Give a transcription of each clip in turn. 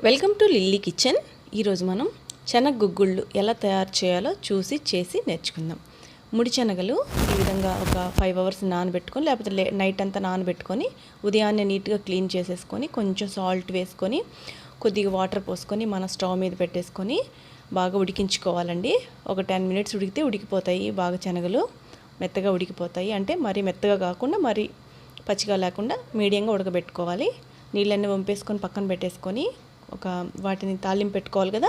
Welcome to lily kitchen. ఈరోజు మనం శనగ గుగ్గుళ్ళు ఎలా తయారు చేయాలో చేసి నేర్చుకుందాం. ముడి శనగలు ఈ విధంగా ఒక 5 అవర్స్ నానబెట్టుకొని, లేకపోతే నైట్ అంతా నానబెట్టుకొని ఉదయాన్నే నీట్గా క్లీన్ చేసేసుకొని, కొంచెం సాల్ట్ వేసుకొని, కొద్దిగా వాటర్ పోసుకొని మన స్టవ్ మీద పెట్టేసుకొని బాగా ఉడికించుకోవాలండి. ఒక 10 మినిట్స్ ఉడికితే ఉడికిపోతాయి. బాగా శనగలు మెత్తగా ఉడికిపోతాయి. అంటే మరీ మెత్తగా కాకుండా మరీ పచ్చిగా లేకుండా మీడియంగా ఉడకబెట్టుకోవాలి. నీళ్ళన్నీ వంపేసుకొని పక్కన పెట్టేసుకొని వాటిని తాలింపు పెట్టుకోవాలి కదా.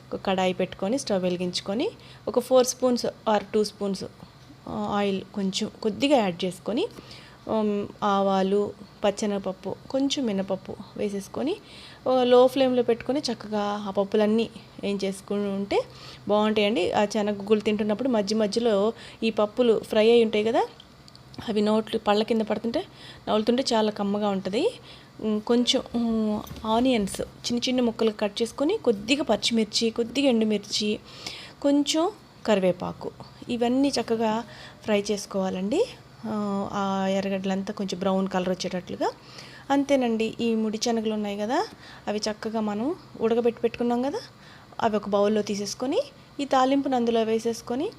ఒక కడాయి పెట్టుకొని స్టవ్ వెలిగించుకొని ఒక 4 స్పూన్స్ ఆర్ 2 స్పూన్స్ ఆయిల్ కొద్దిగా యాడ్ చేసుకొని, ఆవాలు, పచ్చెనగపప్పు, కొంచెం మినపప్పు వేసేసుకొని లో ఫ్లేమ్లో పెట్టుకొని చక్కగా ఆ పప్పులన్నీ ఏం చేసుకుని ఉంటే బాగుంటాయండి. ఆ శనగగుగ్గులు తింటున్నప్పుడు మధ్యలో ఈ పప్పులు ఫ్రై అయి ఉంటాయి కదా, అవి పళ్ళ కింద పడుతుంటే నవ్వులుతుంటే చాలా కమ్మగా ఉంటుంది. కొంచెం ఆనియన్స్ చిన్న ముక్కలు కట్ చేసుకొని, కొద్దిగా పచ్చిమిర్చి, కొద్దిగా ఎండుమిర్చి, కొంచెం కరివేపాకు, ఇవన్నీ చక్కగా ఫ్రై చేసుకోవాలండి. ఆ ఎర్రగడ్డలంతా కొంచెం బ్రౌన్ కలర్ వచ్చేటట్లుగా. అంతేనండి. ఈ ముడి శనగలు ఉన్నాయి కదా, అవి చక్కగా మనం పెట్టుకున్నాం కదా, అవి ఒక బౌల్లో తీసేసుకొని ఈ తాలింపును అందులో వేసేసుకొని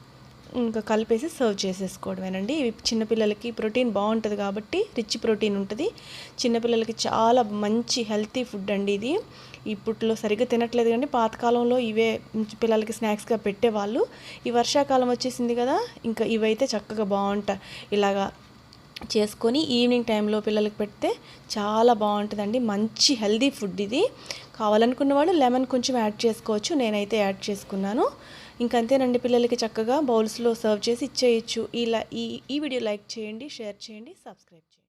ఇంకా కలిపేసి సర్వ్ చేసేసుకోవడమేనండి. ఇవి చిన్నపిల్లలకి ప్రోటీన్ బాగుంటుంది కాబట్టి, రిచ్ ప్రోటీన్ ఉంటుంది. చిన్నపిల్లలకి చాలా మంచి హెల్తీ ఫుడ్ అండి ఇది. ఇప్పట్లో సరిగ్గా తినట్లేదు కానీ పాతకాలంలో ఇవే పిల్లలకి స్నాక్స్గా పెట్టేవాళ్ళు. ఈ వర్షాకాలం వచ్చేసింది కదా, ఇంకా ఇవైతే చక్కగా బాగుంటాయి. ఇలాగా చేసుకొని ఈవినింగ్ టైంలో పిల్లలకి పెడితే చాలా బాగుంటుందండి. మంచి హెల్దీ ఫుడ్ ఇది. కావాలనుకున్న వాళ్ళు లెమన్ కొంచెం యాడ్ చేసుకోవచ్చు. నేనైతే యాడ్ చేసుకున్నాను. ఇంకంతేనండి. పిల్లలకి చక్కగా బౌల్స్లో సర్వ్ చేసి ఇచ్చేయచ్చు. ఈ వీడియో లైక్ చేయండి, షేర్ చేయండి, సబ్స్క్రైబ్ చేయండి.